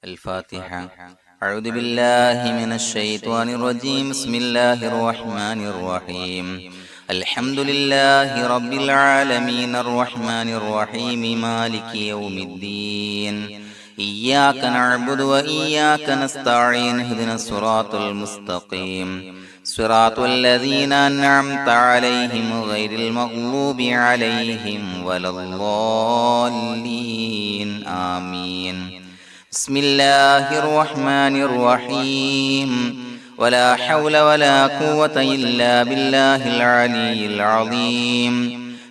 الفاتحة. أعوذ بالله من الشيطان الرجيم. بسم الله الرحمن الرحيم. الحمد لله رب العالمين الرحمن الرحيم مالك يوم الدين. إياك نعبد وإياك نستعين. اهدنا الصراط المستقيم صراط الذين أنعمت عليهم غير المغضوب عليهم ولا الضالين. آمين. بسم الله الرحمن الرحيم. ولا حول ولا قوة إلا بالله العلي العظيم.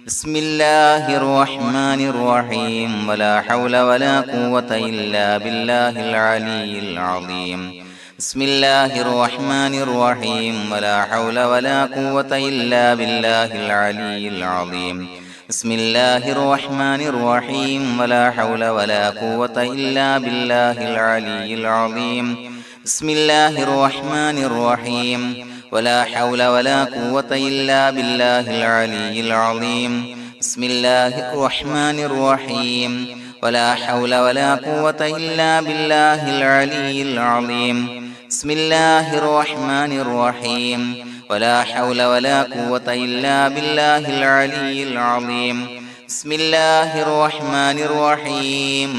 بسم الله الرحمن الرحيم. ولا حول ولا قوة إلا بالله العلي العظيم. بسم الله الرحمن الرحيم. ولا حول ولا قوة إلا بالله العلي العظيم. بسم الله الرحمن الرحيم. ولا حول ولا قوة إلا بالله العلي العظيم. بسم الله الرحمن الرحيم. ولا حول ولا قوة إلا بالله العلي العظيم. بسم الله الرحمن الرحيم. ولا حول ولا قوة إلا بالله العلي العظيم. بسم الله الرحمن الرحيم. ولا حول ولا قوة إلا بالله العلي العظيم. بسم الله الرحمن الرحيم.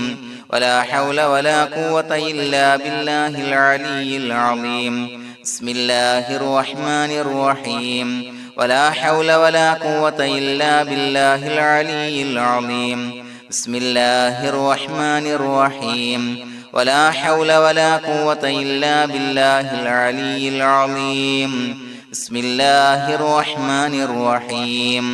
ولا حول ولا قوة إلا بالله العلي العظيم. بسم الله الرحمن الرحيم. ولا حول ولا قوة إلا بالله العلي العظيم. بسم الله الرحمن الرحيم. ولا حول ولا قوة إلا بالله العلي العظيم. بسم الله الرحمن الرحيم.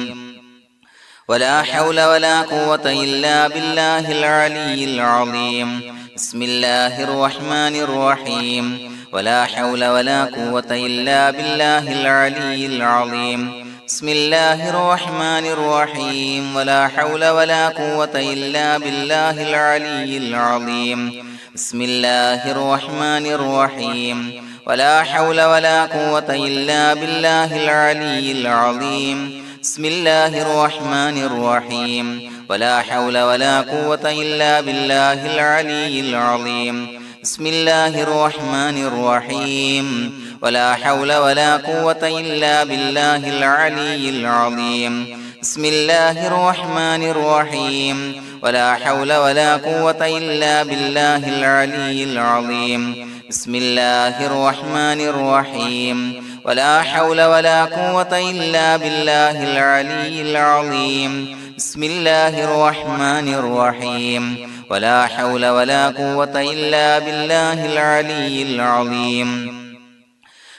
ولا حول ولا قوة إلا بالله العلي العظيم. بسم الله الرحمن الرحيم. ولا حول ولا قوة إلا بالله العلي العظيم. بسم الله الرحمن الرحيم. ولا حول ولا قوة إلا بالله العلي العظيم. بسم الله الرحمن الرحيم. ولا حول ولا قوة إلا بالله العلي العظيم. بسم الله الرحمن الرحيم. ولا حول ولا قوة إلا بالله العلي العظيم. بسم الله الرحمن الرحيم. ولا حول ولا قوة إلا بالله العلي العظيم. بسم الله الرحمن الرحيم. ولا حول ولا قوة إلا بالله العلي العظيم. بسم الله الرحمن الرحيم. ولا حول ولا قوة إلا بالله العلي العظيم. بسم الله الرحمن الرحيم. ولا حول ولا قوة إلا بالله العلي العظيم.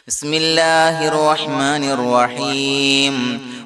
بسم الله الرحمن الرحيم.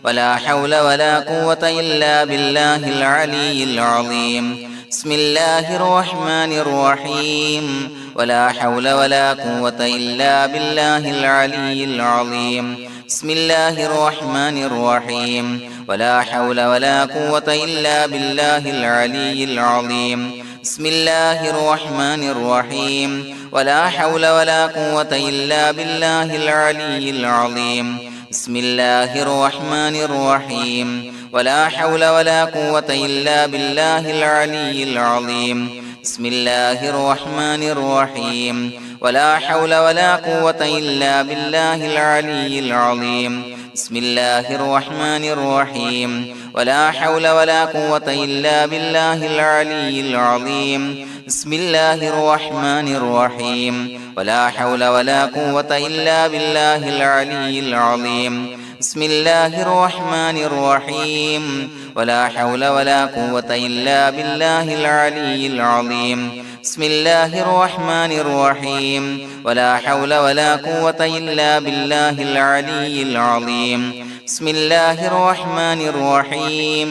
ولا حول ولا قوة إلا بالله العلي العظيم. بسم الله الرحمن الرحيم. ولا حول ولا قوة إلا بالله العلي العظيم. بسم الله الرحمن الرحيم. ولا حول ولا قوة إلا بالله العلي العظيم. بسم الله الرحمن الرحيم. ولا حول ولا قوة إلا بالله العلي العظيم. بسم الله الرحمن الرحيم. ولا حول ولا قوة إلا بالله العلي العظيم. بسم الله الرحمن الرحيم. ولا حول ولا قوة إلا بالله العلي العظيم. بسم الله الرحمن الرحيم. ولا حول ولا قوة إلا بالله العلي العظيم. بسم الله الرحمن الرحيم. ولا حول ولا قوة إلا بالله العلي العظيم. بسم الله الرحمن الرحيم. ولا حول ولا قوة إلا بالله العلي العظيم. بسم الله الرحمن الرحيم. ولا حول ولا قوة إلا بالله العلي العظيم. بسم الله الرحمن الرحيم.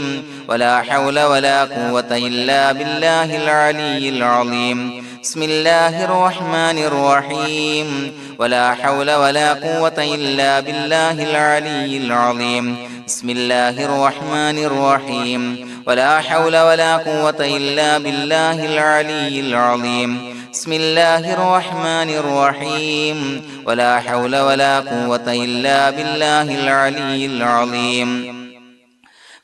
ولا حول ولا قوة إلا بالله العلي العظيم. بسم الله الرحمن الرحيم. ولا حول ولا قوة إلا بالله العلي العظيم. بسم الله الرحمن الرحيم. ولا حول ولا قوة إلا بالله العلي العظيم. بسم الله الرحمن الرحيم. ولا حول ولا قوة إلا بالله العلي العظيم.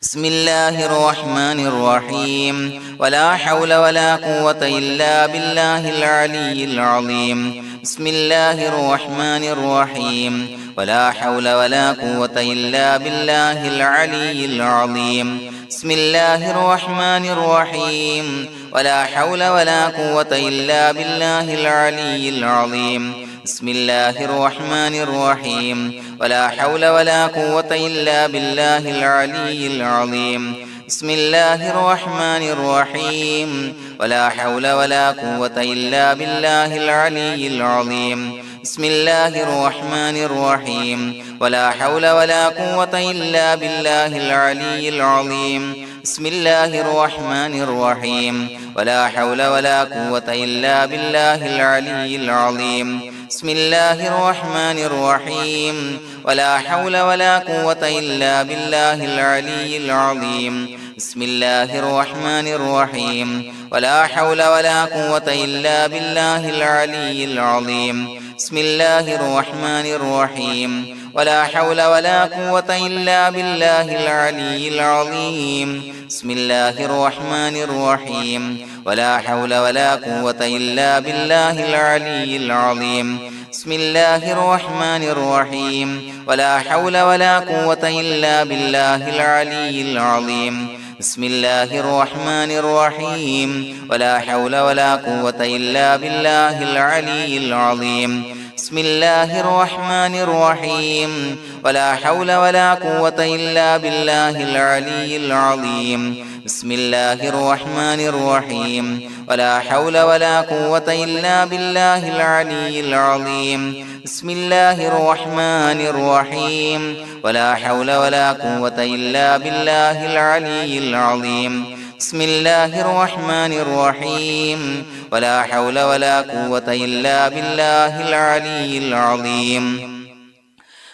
بسم الله الرحمن الرحيم ولا حول ولا قوة إلا بالله العلي العظيم بسم الله الرحمن الرحيم ولا حول ولا قوة إلا بالله العلي العظيم بسم الله الرحمن الرحيم ولا حول ولا قوة إلا بالله العلي العظيم بسم الله الرحمن الرحيم ولا حول ولا قوة إلا بالله العلي العظيم بسم الله الرحمن الرحيم ولا حول ولا قوة إلا بالله العلي العظيم بسم الله الرحمن الرحيم ولا حول ولا قوة إلا بالله العلي العظيم بسم الله الرحمن الرحيم ولا حول ولا قوة إلا بالله العلي العظيم بسم الله الرحمن الرحيم ولا حول ولا قوة إلا بالله العلي العظيم بسم الله الرحمن الرحيم ولا حول ولا قوة إلا بالله العلي العظيم بسم الله الرحمن الرحيم ولا حول ولا قوة إلا بالله العلي العظيم بسم الله الرحمن الرحيم ولا حول ولا قوة إلا بالله العلي العظيم بسم الله الرحمن الرحيم ولا حول ولا قوة إلا بالله العلي العظيم بسم الله الرحمن الرحيم ولا حول ولا قوة إلا بالله العلي العظيم بسم الله الرحمن الرحيم ولا حول ولا قوة إلا بالله العلي العظيم بسم الله الرحمن الرحيم ولا حول ولا قوة إلا بالله العلي العظيم بسم الله الرحمن الرحيم ولا حول ولا قوة إلا بالله العلي العظيم بسم الله الرحمن الرحيم ولا حول ولا قوة إلا بالله العلي العظيم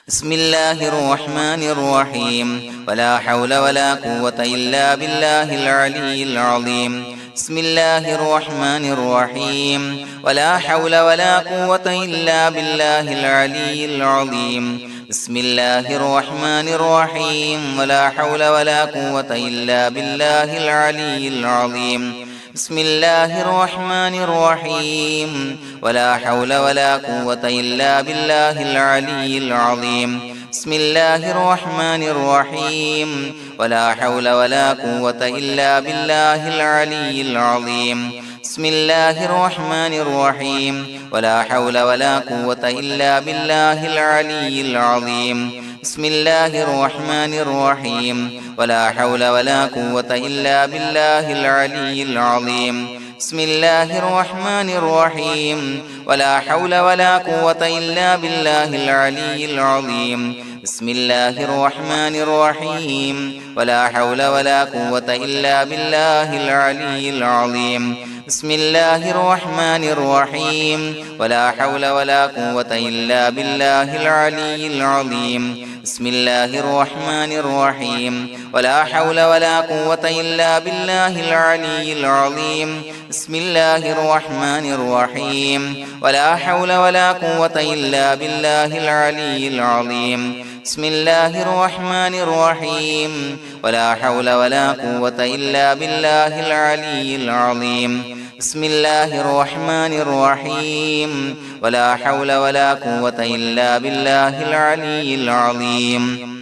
بسم الله الرحمن الرحيم ولا حول ولا قوة إلا بالله العلي العظيم بسم الله الرحمن الرحيم ولا حول ولا قوة إلا بالله العلي العظيم بسم الله الرحمن الرحيم ولا حول ولا قوة إلا بالله العلي العظيم بسم الله الرحمن الرحيم ولا حول ولا قوة إلا بالله العلي العظيم بسم الله الرحمن الرحيم ولا حول ولا قوة إلا بالله العلي العظيم بسم الله الرحمن الرحيم ولا حول ولا قوة إلا بالله العلي العظيم بسم الله الرحمن الرحيم ولا حول ولا قوة إلا بالله العلي العظيم بسم الله الرحمن الرحيم ولا حول ولا قوة إلا بالله العلي العظيم بسم الله الرحمن الرحيم ولا حول ولا قوة إلا بالله العلي العظيم بسم الله الرحمن الرحيم ولا حول ولا قوة إلا بالله العلي العظيم بسم الله الرحمن الرحيم ولا حول ولا قوة إلا بالله العلي العظيم بسم الله الرحمن الرحيم ولا حول ولا قوة إلا بالله العلي العظيم بسم الله الرحمن الرحيم ولا حول ولا قوة إلا بالله العلي العظيم بسم الله الرحمن الرحيم ولا حول ولا قوة إلا بالله العلي العظيم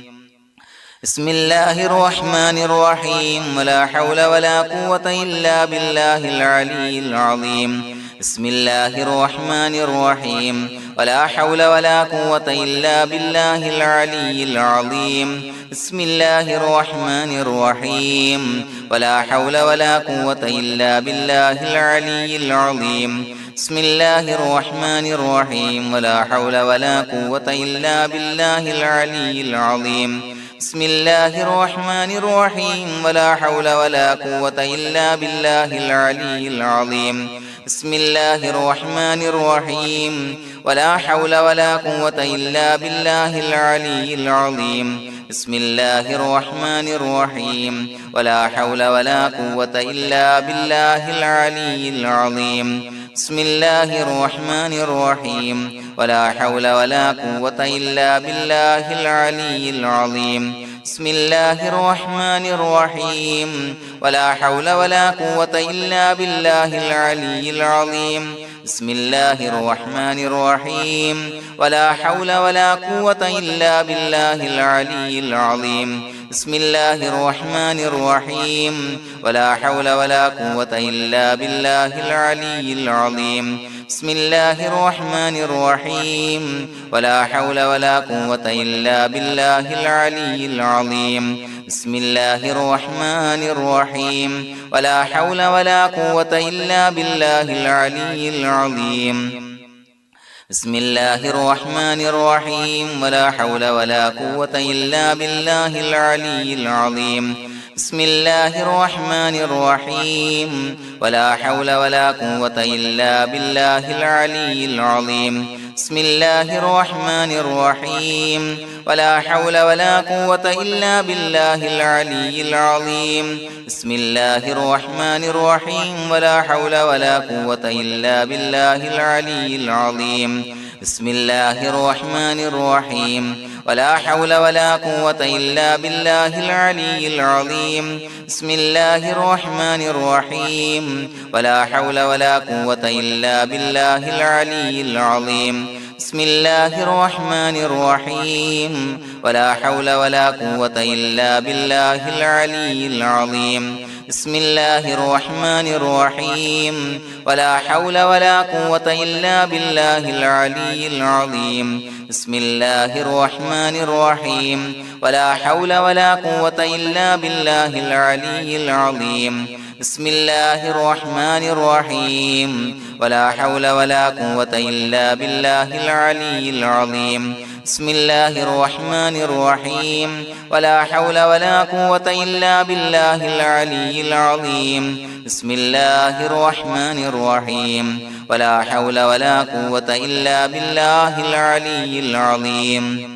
بسم الله الرحمن الرحيم ولا حول ولا قوة إلا بالله العلي العظيم بسم الله الرحمن الرحيم ولا حول ولا قوة إلا بالله العلي العظيم بسم الله الرحمن الرحيم ولا حول ولا قوة إلا بالله العلي العظيم بسم الله الرحمن الرحيم ولا حول ولا قوة إلا بالله العلي العظيم بسم الله الرحمن الرحيم ولا حول ولا قوة إلا بالله العلي العظيم بسم الله الرحمن الرحيم ولا حول ولا قوة إلا بالله العلي العظيم بسم الله الرحمن الرحيم ولا حول ولا قوة إلا بالله العلي العظيم بسم الله الرحمن الرحيم ولا حول ولا قوة إلا بالله العلي العظيم بسم الله الرحمن الرحيم ولا حول ولا قوة إلا بالله العلي العظيم بسم الله الرحمن الرحيم ولا حول ولا قوة إلا بالله العلي العظيم بسم الله الرحمن الرحيم ولا حول ولا قوة إلا بالله العلي العظيم بسم الله الرحمن الرحيم ولا حول ولا قوة إلا بالله العلي العظيم بسم الله الرحمن الرحيم ولا حول ولا قوة إلا بالله العلي العظيم بسم الله الرحمن الرحيم ولا حول ولا قوة إلا بالله العلي العظيم بسم الله الرحمن الرحيم ولا حول ولا قوة إلا بالله العلي العظيم بسم الله الرحمن الرحيم ولا حول ولا قوة إلا بالله العلي العظيم بسم الله الرحمن الرحيم ولا حول ولا قوة إلا بالله العلي العظيم بسم الله الرحمن الرحيم ولا حول ولا قوة إلا بالله العلي العظيم بسم الله الرحمن الرحيم ولا حول ولا قوة إلا بالله العلي العظيم بسم الله الرحمن الرحيم ولا حول ولا قوة إلا بالله العلي العظيم بسم الله الرحمن الرحيم ولا حول ولا قوة إلا بالله العلي العظيم بسم الله الرحمن الرحيم ولا حول ولا قوة إلا بالله العلي العظيم بسم الله الرحمن الرحيم ولا حول ولا قوة إلا بالله العلي العظيم بسم الله الرحمن الرحيم ولا حول ولا قوة إلا بالله العلي العظيم بسم الله الرحمن الرحيم ولا حول ولا قوة إلا بالله العلي العظيم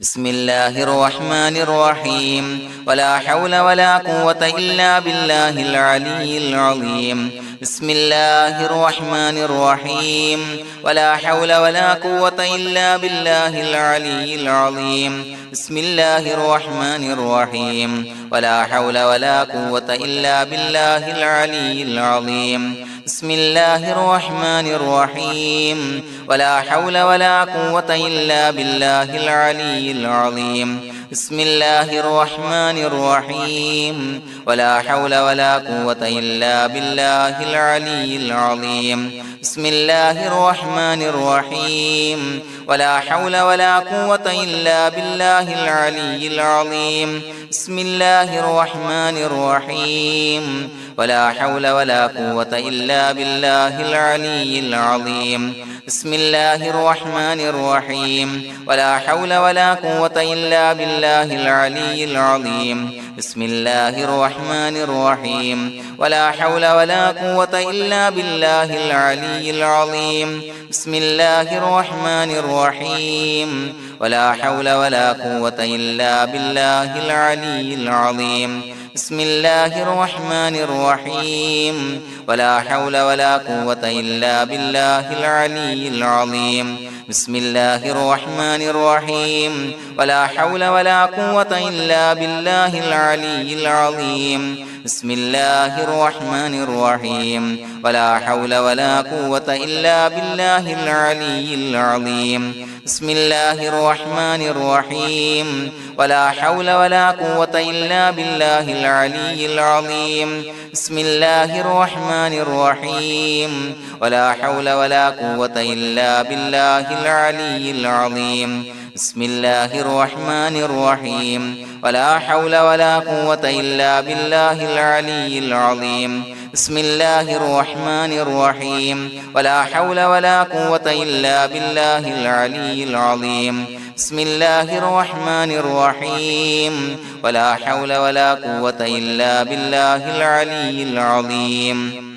بسم الله الرحمن الرحيم ولا حول ولا قوة إلا بالله العلي العظيم بسم الله الرحمن الرحيم ولا حول ولا قوة إلا بالله العلي العظيم بسم الله الرحمن الرحيم ولا حول ولا قوة إلا بالله العلي العظيم بسم الله الرحمن الرحيم ولا حول ولا قوة إلا بالله العلي العظيم بسم الله الرحمن الرحيم ولا حول ولا قوة إلا بالله العلي العظيم بسم الله الرحمن الرحيم ولا حول ولا قوة إلا بالله العلي العظيم بسم الله الرحمن الرحيم ولا حول ولا قوة إلا بالله العلي العظيم بسم الله الرحمن الرحيم ولا حول ولا قوة إلا بالله العلي العظيم بسم الله الرحمن الرحيم ولا حول ولا قوة إلا بالله العلي العظيم بسم الله الرحمن الرحيم ولا حول ولا قوة إلا بالله العلي العظيم بسم الله الرحمن الرحيم ولا حول ولا قوة إلا بالله العلي العظيم بسم الله الرحمن الرحيم ولا حول ولا قوة إلا بالله العلي العظيم بسم الله الرحمن الرحيم ولا حول ولا قوة إلا بالله العلي العظيم بسم الله الرحمن الرحيم ولا حول ولا قوة إلا بالله العلي العظيم بسم الله الرحمن الرحيم ولا حول ولا قوة إلا بالله العلي العظيم بسم الله الرحمن الرحيم ولا حول ولا قوة إلا بالله العلي العظيم بسم الله الرحمن الرحيم ولا حول ولا قوة إلا بالله العلي العظيم بسم الله الرحمن الرحيم ولا حول ولا قوة إلا بالله العلي العظيم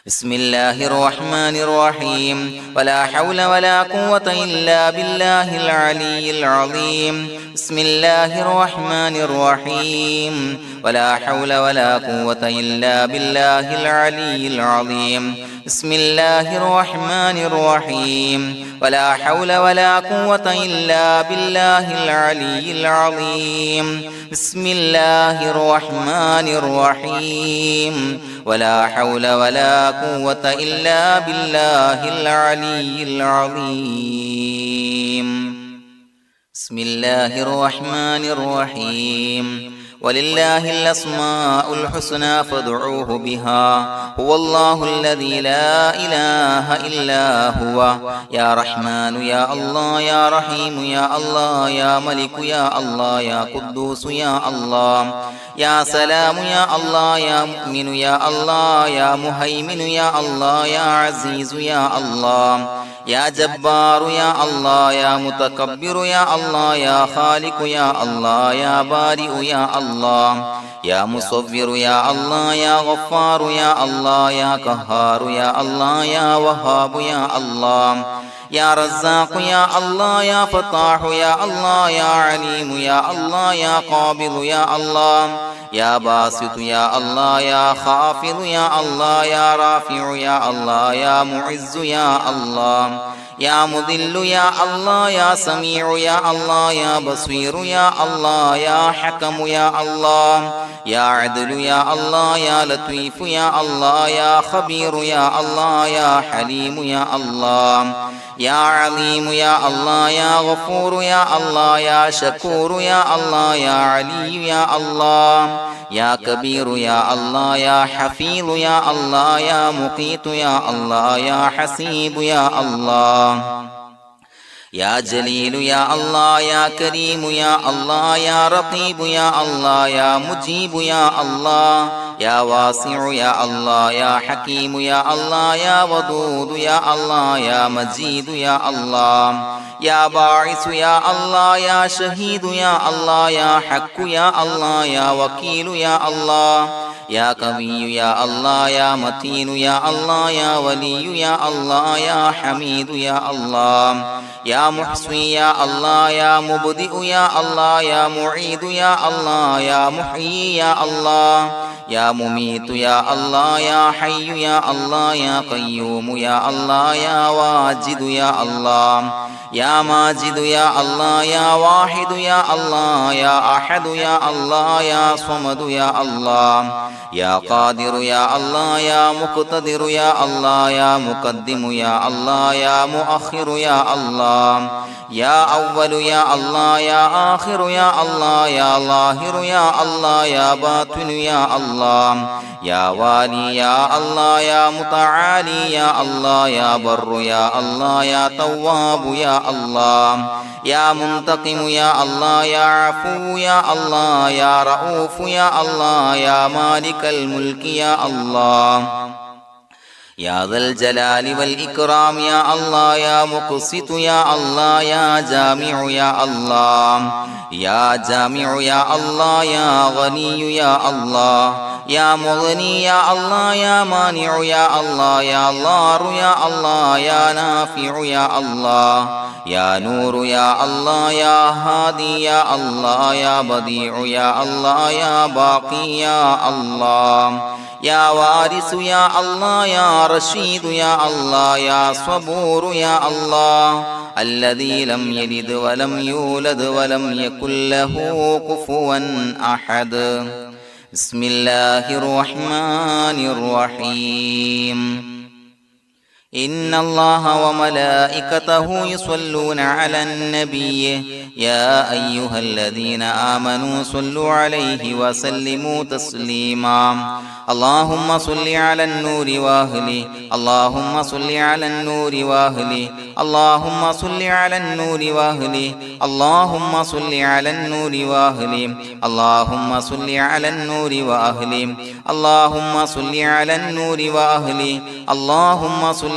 بسم الله الرحمن الرحيم ولا حول ولا قوة إلا بالله العلي العظيم بسم الله الرحمن الرحيم ولا حول ولا قوة إلا بالله العلي العظيم بسم الله الرحمن الرحيم ولا حول ولا قوة إلا بالله العلي العظيم بسم الله الرحمن الرحيم ولا حول ولا قوة إلا بالله العلي العظيم بسم الله الرحمن الرحيم ولله الأسماء الحسنى فادعوه بها هو الله الذي لا إله إلا هو يا رحمن يا الله يا رحيم يا الله يا ملك يا الله يا قدوس يا الله يا سلام يا الله يا مؤمن يا الله يا مهيمن يا الله يا عزيز يا الله يا جبار يا الله يا متكبر يا الله يا خالق يا الله يا بارئ يا الله يا مصور يا الله يا غفار يا الله يا قهار يا الله يا وهاب يا الله يا رزاق يا الله يا فتاح يا الله يا عليم يا الله يا قابض يا الله يا باسط يا الله يا خافض يا الله يا رافع يا الله يا معز يا الله يا مذل يا الله يا سميع يا الله يا بصير يا الله يا حكم يا الله يا عدل يا الله يا لطيف يا الله يا خبير يا الله يا حليم يا الله يا عليم يا الله يا غفور يا الله يا شكور يا الله يا علي يا الله يا كبير يا الله يا حفيظ يا الله يا مقيت يا الله يا حسيب يا الله يا جليل يا الله يا كريم يا الله يا رقيب يا الله يا مجيب يا الله يا واسع يا الله يا حكيم يا الله يا ودود يا الله يا مجيد يا الله يا باعث يا الله يا شهيد يا الله يا حق يا الله يا وكيل يا الله يا قوي يا الله يا متين يا الله يا ولي يا الله يا حميد يا الله يا محصي يا الله يا مبدئ يا الله يا معيد يا الله يا محيي يا الله يا مميت يا الله يا حي يا الله يا قيوم يا الله يا واجد يا الله يا ماجد يا الله يا واحد يا الله يا أحد يا الله يا صمد يا الله يا قادر يا الله يا مقتدر يا الله يا مقدم يا الله يا مؤخر يا الله يا أول يا الله يا آخر يا الله يا ظاهر يا الله يا باطن يا الله يا والي يا الله يا متعالي يا الله يا بر يا الله يا تواب يا الله يا منتقم يا الله يا عفو يا الله يا رؤوف يا الله يا مالك الملك يا الله يا ذا الجلال والإكرام يا الله يا مقسط يا الله يا جامع يا الله يا جامع يا الله يا غني يا الله يا مغني يا الله يا مانع يا الله يا ضار يا الله يا نافع يا الله يا نور يا الله يا هادي يا الله يا بديع يا الله يا باقي يا الله يا وارث يا الله يا رشيد يا الله يا صبور يا الله الذي لم يلد ولم يولد ولم يكن له كفوا أحد بسم الله الرحمن الرحيم إن الله وملائكته يصلون على النبي يا أيها الذين آمنوا صلوا عليه وسلموا تسليما اللهم صل على النور وأهله اللهم صل على النور وأهله اللهم صل على النور وأهله اللهم صل على النور وأهله اللهم صل على النور وأهله اللهم صل على النور وأهله اللهم صل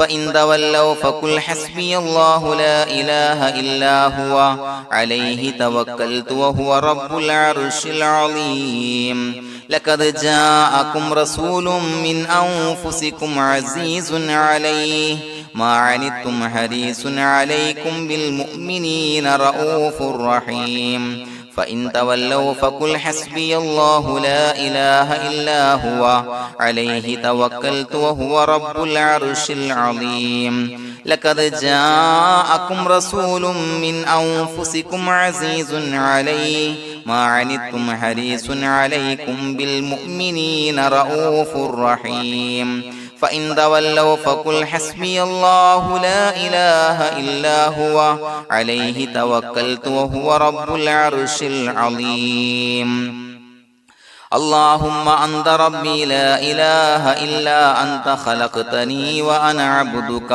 فإن تولوا فقل حسبي الله لا إله إلا هو عليه توكلت وهو رب العرش العظيم لقد جاءكم رسول من أنفسكم عزيز عليه ما عنتم حريص عليكم بالمؤمنين رؤوف رحيم فإن تولوا فقل حسبي الله لا إله إلا هو عليه توكلت وهو رب العرش العظيم لقد جاءكم رسول من أنفسكم عزيز عليه ما عنتم حريص عليكم بالمؤمنين رؤوف رحيم فإن تولوا فقل حسبي الله لا إله إلا هو عليه توكلت وهو رب العرش العظيم اللهم أنت ربي لا إله إلا أنت خلقتني وأنا عبدك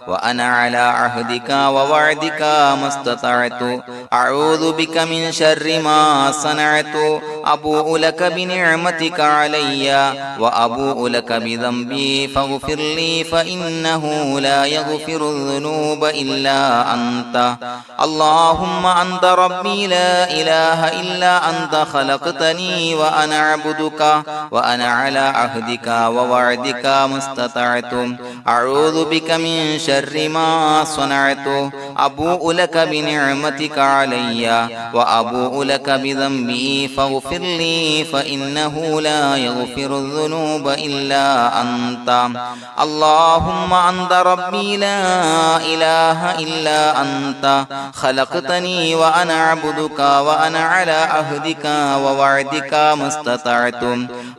وأنا على عهدك ووعدك ما استطعت أعوذ بك من شر ما صنعت أبوء لك بنعمتك علي وأبوء لك بذنبي فاغفر لي فإنه لا يغفر الذنوب إلا أنت اللهم أنت ربي لا إله إلا أنت خلقتني وأنا عبدك وأنا على عهدك ووعدك ما استطعت أعوذ بك من شر ما صنعت أبوء لك بنعمتك علي وأبوء لك بذنبي فاغفر لي فإنه لا يغفر الذنوب إلا أنت اللهم أنت ربي لا إله إلا أنت خلقتني وأنا عبدك وأنا على عهدك ووعدك ما استطعت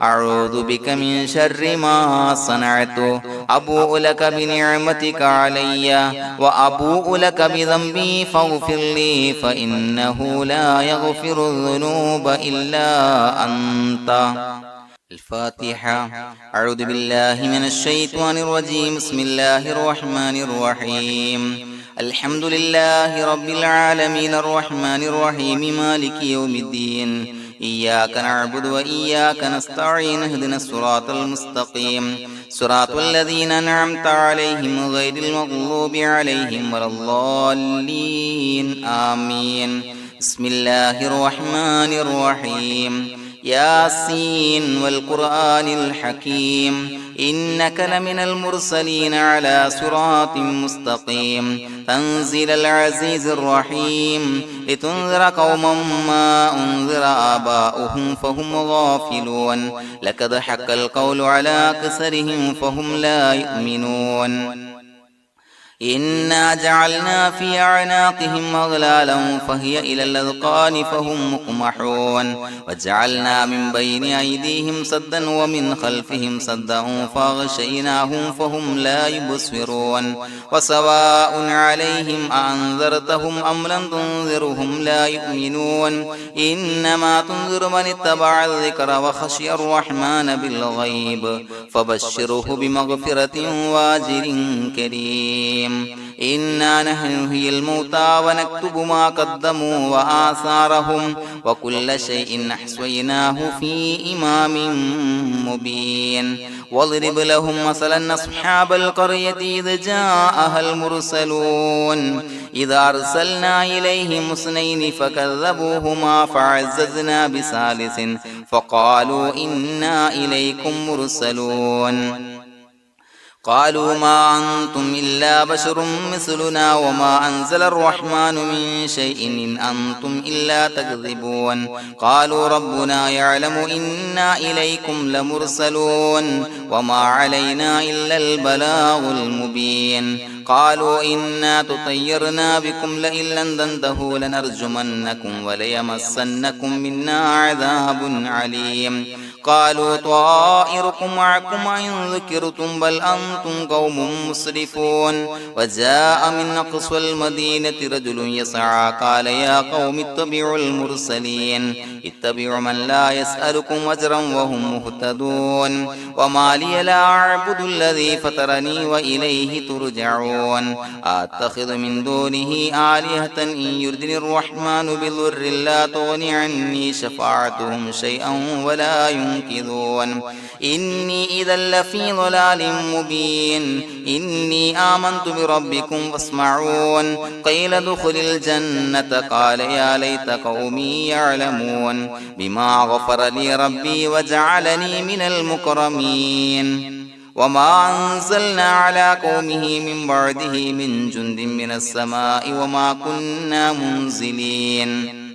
أعوذ بك من شر ما صنعت أبوء لك بنعمتك علي وأبوء لك بذنبي فاغفر لي فإنه لا يغفر الذنوب إلا أنت الفاتحة أعوذ بالله من الشيطان الرجيم بسم الله الرحمن الرحيم الحمد لله رب العالمين الرحمن الرحيم مالك يوم الدين إياك نعبد وإياك نستعين اهدنا الصراط المستقيم صراط الذين أنعمت عليهم غير المغضوب عليهم ولا الضالين آمين بسم الله الرحمن الرحيم ياسين والقرآن الحكيم إنك لمن المرسلين على صراط مستقيم تنزيل العزيز الرحيم لتنذر قوما ما أنذر آباؤهم فهم غافلون لقد حق القول على أكثرهم فهم لا يؤمنون إنا جعلنا في أعناقهم أغلالا فهي إلى الأذقان فهم مقمحون وجعلنا من بين أيديهم سدا ومن خلفهم سدا فأغشيناهم فهم لا يبصرون وسواء عليهم أأنذرتهم أم لم تنذرهم لا يؤمنون إنما تنذر من اتبع الذكر وخشي الرحمن بالغيب فبشره بمغفرة وأجر كريم إنا نحن نحيي الموتى ونكتب ما قدموا وآثارهم وكل شيء أحصيناه في إمام مبين واضرب لهم مثلا أصحاب القرية إذ جاءها المرسلون إذا أرسلنا إليهم اثنين فكذبوهما فعززنا بثالث فقالوا إنا إليكم مرسلون قالوا ما أنتم إلا بشر مثلنا وما أنزل الرحمن من شيء إن أنتم إلا تكذبون قالوا ربنا يعلم إنا إليكم لمرسلون وما علينا إلا البلاغ المبين قالوا إنا تطيرنا بكم لئن لم تنتهوا لنرجمنكم وليمسنكم منا عذاب عليم قالوا طائركم معكم إن ذكرتم بل أنتم قوم مسرفون وجاء من أقصى المدينة رجل يسعى قال يا قوم اتبعوا المرسلين اتبعوا من لا يسألكم أجرا وهم مهتدون وما لي لا أعبد الذي فطرني وإليه ترجعون أتخذ من دونه آلهة إن يردني الرحمن بضر لا تغني عني شفاعتهم شيئا ولا ينصرون ينكثون إني إذا لفي ضلال مبين إني آمنت بربكم فاسمعون قيل ادخل الجنة قال يا ليت قومي يعلمون بما غفر لي ربي وجعلني من المكرمين وما أنزلنا على قومه من بعده من جند من السماء وما كنا منزلين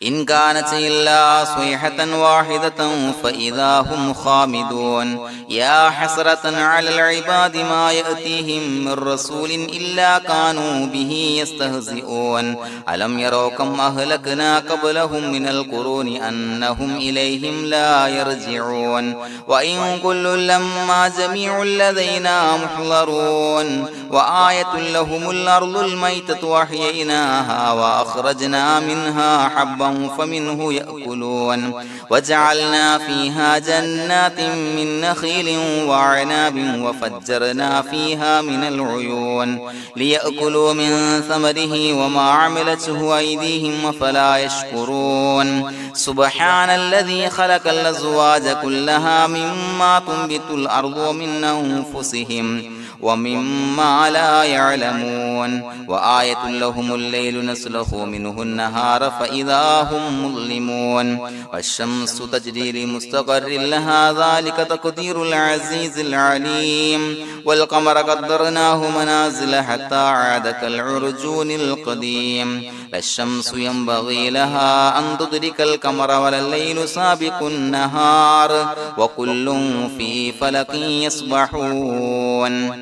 إن كانت إلا صيحة واحدة فإذا هم خامدون يا حسرة على العباد ما يأتيهم من رسول إلا كانوا به يستهزئون ألم يروا كم أهلكنا قبلهم من القرون أنهم إليهم لا يرجعون وإن كل لما جميع لدينا محضرون وآية لهم الأرض الميتة وأحييناها وأخرجنا منها حبا فمنه يأكلون وجعلنا فيها جنات من نخيل وعناب وفجرنا فيها من العيون ليأكلوا من ثمره وما عملته أيديهم فلا يشكرون سبحان الذي خلق الأزواج كلها مما تنبت الأرض ومن أنفسهم ومما لا يعلمون وآية لهم الليل نسلخ منه النهار فإذا هم مظلمون والشمس تجري لمستقر لها ذلك تقدير العزيز العليم والقمر قدرناه منازل حتى عاد كالعرجون القديم لا الشمس ينبغي لها أن تدرك القمر ولا الليل سابق النهار وكل في فلك يسبحون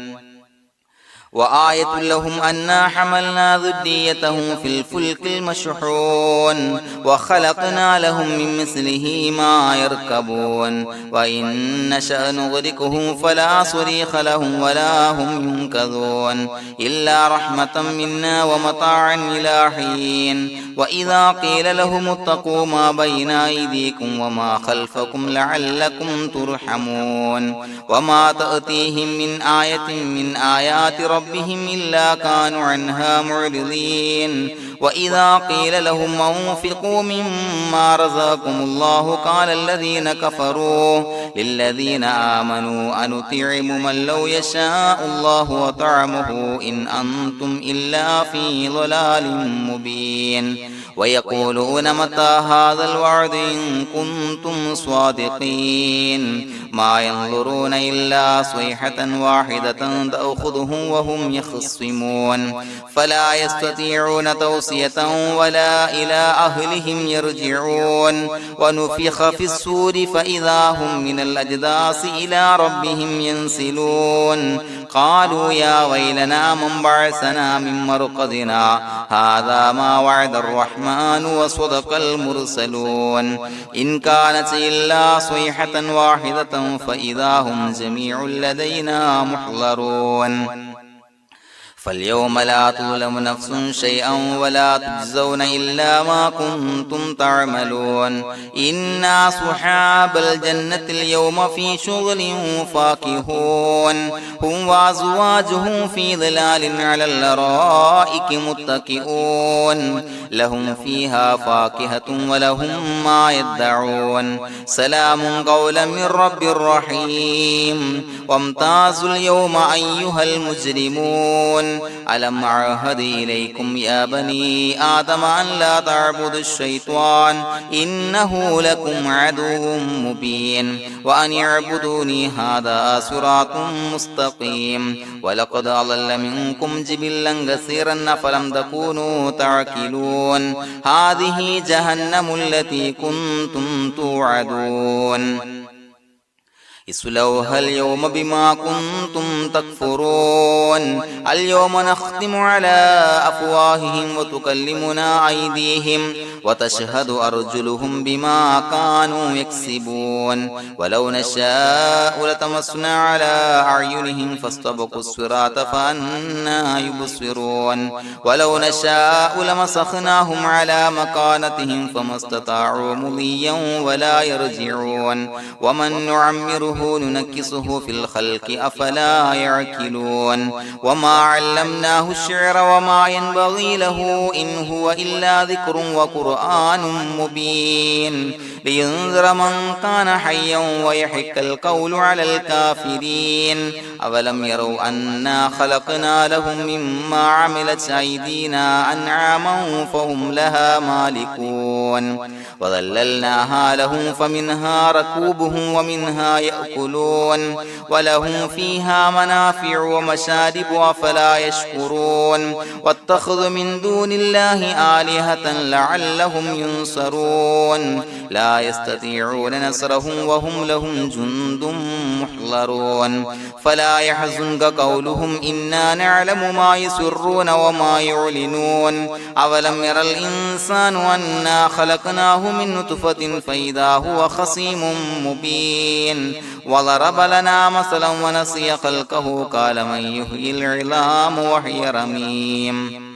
وآية لهم أنا حملنا ذريتهم في الفلك المشحون وخلقنا لهم من مثله ما يركبون وإن نشأ نغرقهم فلا صريخ لهم ولا هم ينقذون إلا رحمة منا ومتاعا إلى حين وإذا قيل لهم اتقوا ما بين أيديكم وما خلفكم لعلكم ترحمون وما تأتيهم من آية من آيات ربهم إلا كانوا عنها معرضين وإذا قيل لهم انفقوا مما رزقكم الله قال الذين كفروا للذين آمنوا أنطعم من لو يشاء الله وطعمه إن أنتم إلا في ضلال مبين ويقولون متى هذا الوعد إن كنتم صادقين ما ينظرون إلا صيحة واحدة تأخذهم وهم يخصمون فلا يستطيعون توصية ولا إلى أهلهم يرجعون ونفخ في الصور فإذا هم من الأجداث إلى ربهم ينسلون قالوا يا ويلنا من بعثنا من مرقدنا هذا ما وعد الرحمن وصدق المرسلون إن كانت إلا صيحة واحدة فإذا هم جميع لدينا محضرون فاليوم لا تظلم نفس شيئا ولا تجزون إلا ما كنتم تعملون إنا أصحاب الجنة اليوم في شغل فاكهون هم وأزواجهم في ظلال على الأرائك متكئون لهم فيها فاكهة ولهم ما يدعون سلام قولا من رب رحيم وامتازوا اليوم أيها المجرمون ألم أعهد إليكم يا بني آدم أن لا تعبدوا الشيطان إنه لكم عدو مبين وأن اعبدوني هذا صراط مستقيم ولقد أضل منكم جبلا كثيرا فلم تكونوا تعقلون هذه جهنم التي كنتم توعدون اصلوها اليوم بما كنتم تكفرون اليوم نختم على أفواههم وتكلمنا أيديهم وتشهد أرجلهم بما كانوا يكسبون ولو نشاء لتمسنا على أعينهم فاستبقوا الصراط فأنى يبصرون ولو نشاء لمسخناهم على مكانتهم فما استطاعوا مضيا ولا يرجعون ومن نعمره نعمره ننكسه في الخلق أفلا يعقلون وما علمناه الشعر وما ينبغي له إن هو إلا ذكر وقرآن مبين لينذر من كان حيا ويحق القول على الكافرين أولم يروا أنا خلقنا لهم مما عملت أيدينا أنعاما فهم لها مالكون وظللناها لهم فمنها ركوبهم ومنها يأكلون ولهم فيها منافع ومشارب أفلا يشكرون واتخذوا من دون الله آلهة لعلهم ينصرون لا يستطيعون نصرهم وهم لهم جند محضرون فلا يحزنك قولهم إنا نعلم ما يسرون وما يعلنون أولم ير الإنسان أنا خلقناه من نطفة فإذا هو خصيم مبين وضرب لنا مثلا ونسي خلقه قال من يحيي العظام وهي رميم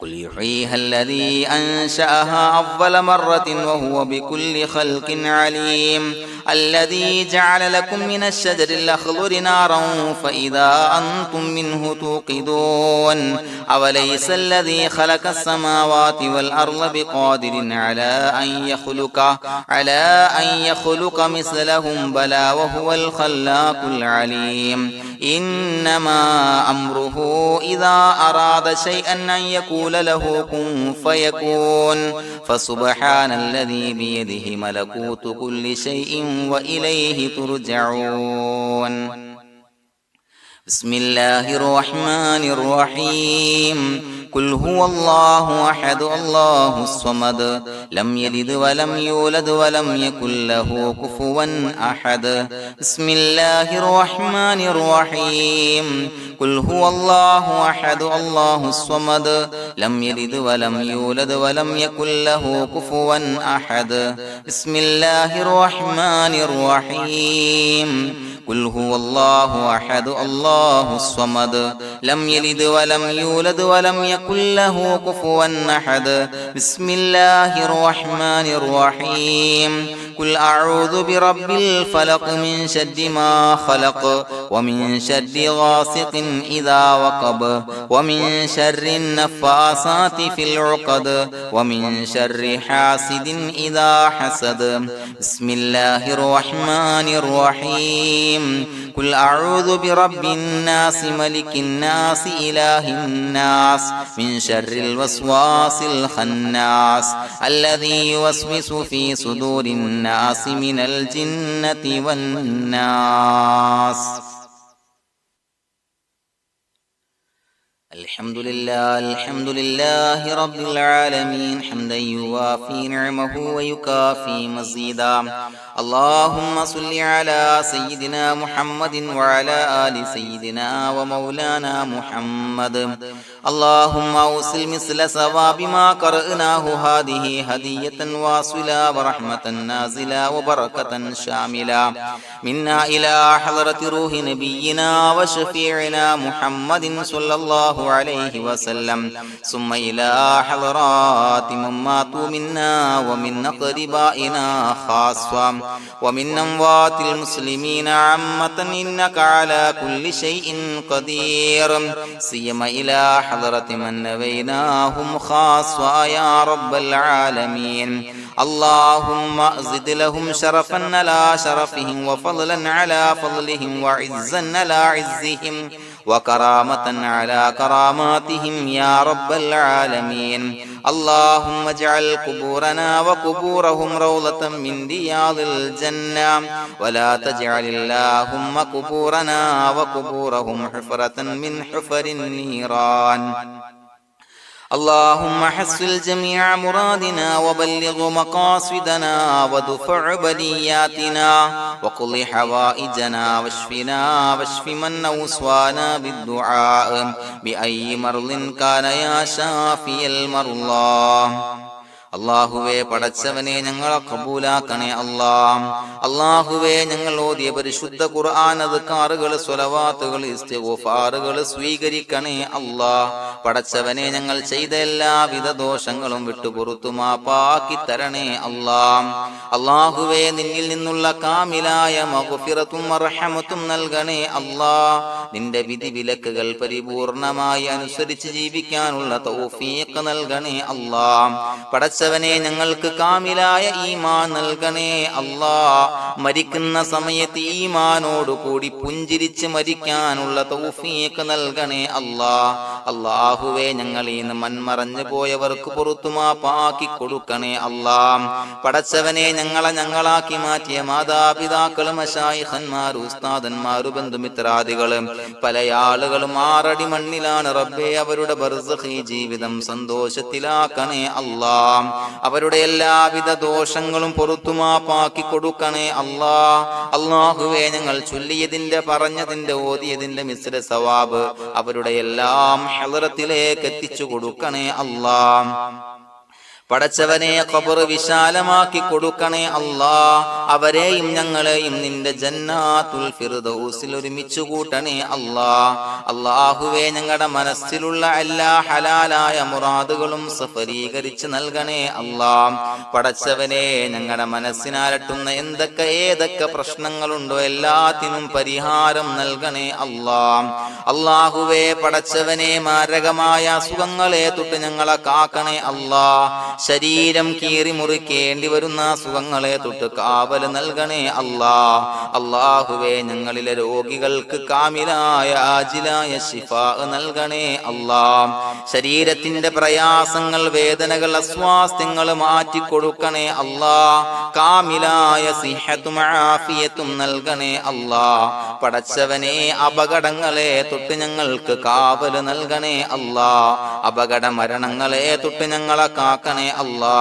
قل يحييها الذي أنشأها أول مرة وهو بكل خلق عليم الذي جعل لكم من الشجر الأخضر نارا فإذا أنتم منه توقدون أوليس الذي خلق السماوات والأرض بقادر على أن يخلق مثلهم بلى وهو الخلاق العليم إنما أمره إذا أراد شيئا أن يقول له كن فيكون فسبحان الذي بيده ملكوت كل شيء وإليه ترجعون بسم الله الرحمن الرحيم قل هو الله أحد الله الصمد لم يلد ولم يولد ولم يكن له كفوا أحد بسم الله الرحمن الرحيم قل هو الله أحد الله الصمد لم يلد ولم يولد ولم يكن له كفوا أحد بسم الله الرحمن الرحيم قل هو الله أحد الله الصمد لم يلد ولم يولد ولم يكن له كفوا أحد بسم الله الرحمن الرحيم قل أعوذ برب الفلق من شر ما خلق ومن شر غاسق إذا وقب ومن شر النفاثات في العقد ومن شر حاسد إذا حسد بسم الله الرحمن الرحيم قل أعوذ برب الناس ملك الناس إله الناس من شر الوسواس الخناس الذي يوسوس في صدور الناس من الجنة والناس الحمد لله رب العالمين حمدا يوافي نعمه ويكافي مزيدا اللهم صل على سيدنا محمد وعلى آل سيدنا ومولانا محمد اللهم أوصل مثل ثواب ما قرأناه هذه هدية واصلة ورحمة نازلة وبركة شاملة منا إلى حضرة روح نبينا وشفيعنا محمد صلى الله عليه وسلم ثم إلى حضرات من ماتوا منا ومن أقربائنا خاصة ومن أموات المسلمين عامة إنك على كل شيء قدير سيما إلى حضرة من نبيناهم خاصة يا رب العالمين اللهم زد لهم شرفا على شرفهم وفضلا على فضلهم وعزا على عزهم وكرامة على كراماتهم يا رب العالمين اللهم اجعل قبورنا وقبورهم روضة من رياض الجنة ولا تجعل اللهم قبورنا وقبورهم حفرة من حفر النيران اللهم حصل جميع مرادنا وبلغ مقاصدنا ودفع بلياتنا وقض حوائجنا واشفنا واشف من أوصانا بالدعاء بأي مرض كان يا شافي المرضى അല്ലാഹുവേ പടച്ചവനെ ഞങ്ങളെ ഖബൂലാക്കണേ അല്ലാ. അല്ലാഹുവേ ഞങ്ങൾ ഓതിയ പരിശുദ്ധ ഖുർആൻ അദ്കാറുകൾ സ്വലവാത്തുകൾ ഇസ്തിഗ്ഫാറുകൾ സ്വീകരിക്കണേ അല്ലാ. പടച്ചവനെ ഞങ്ങൾ ചെയ്ത എല്ലാവിധ ദോഷങ്ങളും വിട്ടുപുറത്തു മാപ്പാക്കി തരണേ അല്ലാ. അല്ലാഹുവേ നിന്നിൽ നിന്നുള്ള കാമിലായ മഗ്ഫിറത്തും റഹ്മത്തും നൽകണേ അല്ലാ. നിന്റെ വിധി വിലക്കുകൾ പരിപൂർണമായി അനുസരിച്ച് ജീവിക്കാനുള്ള തൗഫീഖ് നൽകണേ അല്ലാ. പടച്ചവനെ ഞങ്ങൾക്ക് കാമിലായ ഈമാൻ നൽകണേ അല്ലാ. മരിക്കുന്ന സമയത്ത് ഈമാനോട് കൂടി പുഞ്ചിരിച്ച് മരിക്കാനുള്ള തൗഫീഖ് നൽകണേ അല്ലാ. അല്ലാഹുവേ ഞങ്ങളിൽ നിന്ന് മൺമറഞ്ഞു പോയവർക്ക് പുറത്തു മാപ്പാക്കി കൊടുക്കണേ അല്ലാ. പടച്ചവനെ ഞങ്ങളാക്കി മാറ്റിയ മാതാപിതാക്കളും മശായിഖന്മാരും ഉസ്താദന്മാരും ബന്ധുമിത്രാദികളും പല ആളുകളും 6 അടി മണ്ണിലാണ് റബ്ബേ. അവരുടെ ബർസഖി ജീവിതം സന്തോഷത്തിലാക്കണേ അല്ലാ. അവരുടെ എല്ലാവിധ ദോഷങ്ങളും പുറത്തു മാപ്പാക്കി കൊടുക്കണേ അല്ലാ. അല്ലാഹുവേ ഞങ്ങൾ ചൊല്ലിയതിന്റെ പറഞ്ഞതിന്റെ ഓതിയതിന്റെ മിശ്ര സവാബ് അവരുടെ എല്ലാം ഹളറത്തിലേക്ക് എത്തിച്ചു കൊടുക്കണേ അല്ലാ. പടച്ചവനെ ഖബർ വിശാലമാക്കി കൊടുക്കണേ അല്ലാ. അവരെയും ഞങ്ങളെയും നിന്റെ ജന്നാത്തുൽ ഫിർദൗസിൽ ഒരുമിച്ച് കൂട്ടണേ അല്ലാ. അല്ലാഹുവേ ഞങ്ങളുടെ മനസ്സിലുള്ള എല്ലാ ഹലാലായ മുറാദുകളും സഫലീകരിച്ച് നൽകണേ അല്ലാ. പടച്ചവനെ ഞങ്ങളുടെ മനസ്സിനാലട്ടുന്ന ഏതൊക്കെ പ്രശ്നങ്ങളുണ്ടോ എല്ലാത്തിനും പരിഹാരം നൽകണേ അല്ലാ. അല്ലാഹുവേ പടച്ചവനെ മാരകമായ അസുഖങ്ങളെ തൊട്ട് ഞങ്ങളെ കാക്കണേ അല്ലാ. ശരീരം കീറി മുറിക്കേണ്ടി വരുന്ന അസുഖങ്ങളെ തൊട്ട് കാവൽ നൽകണേ അല്ലാ. അല്ലാഹുവേ ഞങ്ങളിലെ രോഗികൾക്ക് കാമിലായ ആജിലായ ശിഫാ നൽകണേ അല്ലാ. ശരീരത്തിന്റെ പ്രയാസങ്ങൾ വേദനകൾ അസ്വാസ്ഥ്യങ്ങൾ മാറ്റിക്കൊടുക്കണേ അല്ലാ. കാമിലായ സിഹത്തും ആഫിയത്തും നൽകണേ അല്ലാ. പടച്ചവനെ അപകടങ്ങളെ തൊട്ട് ഞങ്ങൾക്ക് കാവൽ നൽകണേ അല്ലാ. അപകട മരണങ്ങളെ തൊട്ട് ഞങ്ങളെ കാക്കണേ അല്ലാ.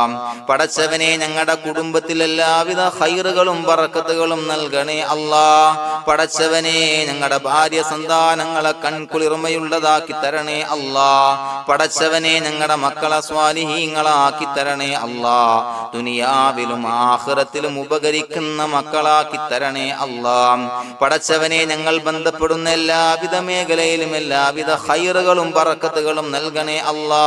പടച്ചവനെ ഞങ്ങളുടെ കുടുംബത്തിൽ എല്ലാവിധ ഖൈറുകളും ബറക്കത്തുകളും നൽകണേ അല്ലാ. പടച്ചവനെ ഞങ്ങളുടെ ഭാര്യ സന്താനങ്ങളെ കൺകുളിർമയുള്ളതാക്കി തരണേ അല്ലാ. പടച്ചവനെ ഞങ്ങളുടെ മക്കളെ സ്വാലിഹീങ്ങളാക്കി തരണേ അല്ലാ. ദുനിയാവിലും ആഖിറത്തിലും ഉപകരിക്കുന്ന മക്കളാക്കി തരണേ അല്ലാ. പടച്ചവനെ ഞങ്ങൾ ബന്ധപ്പെടുന്ന എല്ലാവിധ മേഖലയിലും എല്ലാവിധ ഖൈറുകളും ബറക്കത്തുകളും നൽകണേ അല്ലാ.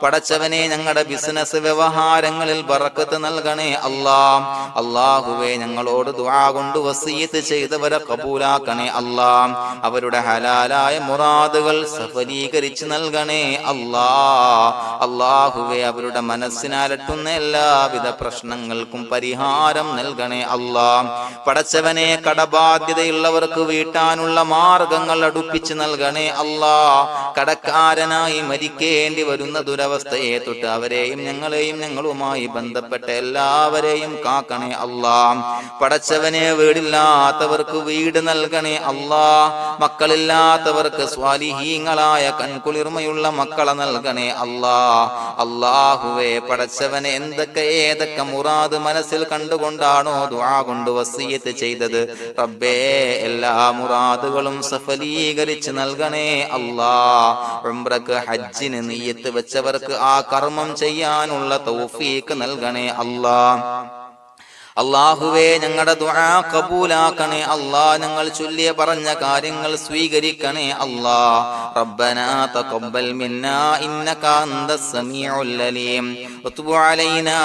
പടച്ചവനെ ഞങ്ങളുടെ ബിസിനസ് വ്യവഹാരങ്ങളിൽ ബറക്കത്ത് നൽകണേ അല്ലാ. അല്ലാഹുവേ ഞങ്ങളോട് ദുആ കൊണ്ട് വസിയത്ത് ചെയ്തവരെ കബൂലാക്കണേ അല്ലാ. അവരുടെ ഹലാലായ മുറാദുകൾ സഫലീകരിച്ച് നൽകണേ അല്ലാ. അല്ലാഹുവേ അവരുടെ മനസ്സിനാലട്ടുന്ന എല്ലാവിധ പ്രശ്നങ്ങൾക്കും പരിഹാരം നൽകണേ അല്ലാ. പടച്ചവനെ കടബാധ്യതയുള്ളവർക്ക് വീട്ടാനുള്ള മാർഗങ്ങൾ അടുപ്പിച്ച് നൽകണേ അല്ലാ. കടക്കാരനായി മരിക്കേണ്ടി വരുന്ന ദുരവസ്ഥയെ തൊട്ട് അവരെയും ഞങ്ങളെയും ഞങ്ങളുമായി ബന്ധപ്പെട്ട എല്ലാവരെയും കാക്കണേ അല്ലാ. പടച്ചവനെ വീടില്ലാത്തവർക്ക് വീട് നൽകണേ അല്ലാ. മക്കളില്ലാത്തവർക്ക് സ്വാലിഹീങ്ങളായ കൺകുളിർമയുള്ള മക്കളെ നൽകണേ അല്ലാ. അല്ലാഹുവേ പടച്ചവനെ ഏതൊക്കെ മുറാദ് മനസ്സിൽ കണ്ടുകൊണ്ടാണോ ദുആ കൊണ്ട് വസിയത്ത് ചെയ്തത് റബ്ബേ എല്ലാ മുറാദുകളും സഫലീകരിച്ച് നൽകണേ അല്ലാ. ഉംറക്ക് ഹജ്ജിന് നിയ്യത്ത് വെച്ചവർക്ക് ആ കർമ്മം ചെയ്യാനുള്ള തൗഫീഖ് നൽകണേ അല്ലാ. അല്ലാഹുവേ ഞങ്ങളുടെ ദുആ ഖബൂലാക്കണേ അല്ലാ. ഞങ്ങൾ ചൊല്ലിയ പറഞ്ഞ കാര്യങ്ങൾ സ്വീകരിക്കണേ അല്ലാ. റബ്ബനാ തഖബ്ബൽ മിന്നാ ഇന്നക അന്തസ് സമീഉൽ അലീം വതുബ് അലൈനാ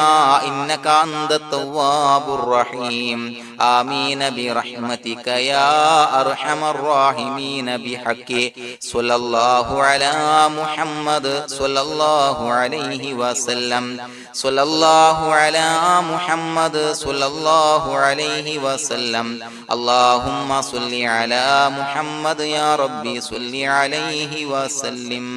ഇന്നക അന്തത് തവ്വാബുർ റഹീം. ആമീൻ ബിറഹ്മതിക യാ അർഹമർ റഹീമീൻ ബിഹഖി സ്വല്ലല്ലാഹു അലാ മുഹമ്മദ് സ്വല്ലല്ലാഹു അലൈഹി വസല്ലം. സ്വല്ലല്ലാഹു അലാ മുഹമ്മദ് സ്വല്ലല്ലാഹു അലൈഹി വസല്ലം. അല്ലാഹുമ്മ സ്വല്ലി അലാ മുഹമ്മദ് യാ റബ്ബി സ്വല്ലി അലൈഹി വസല്ലം.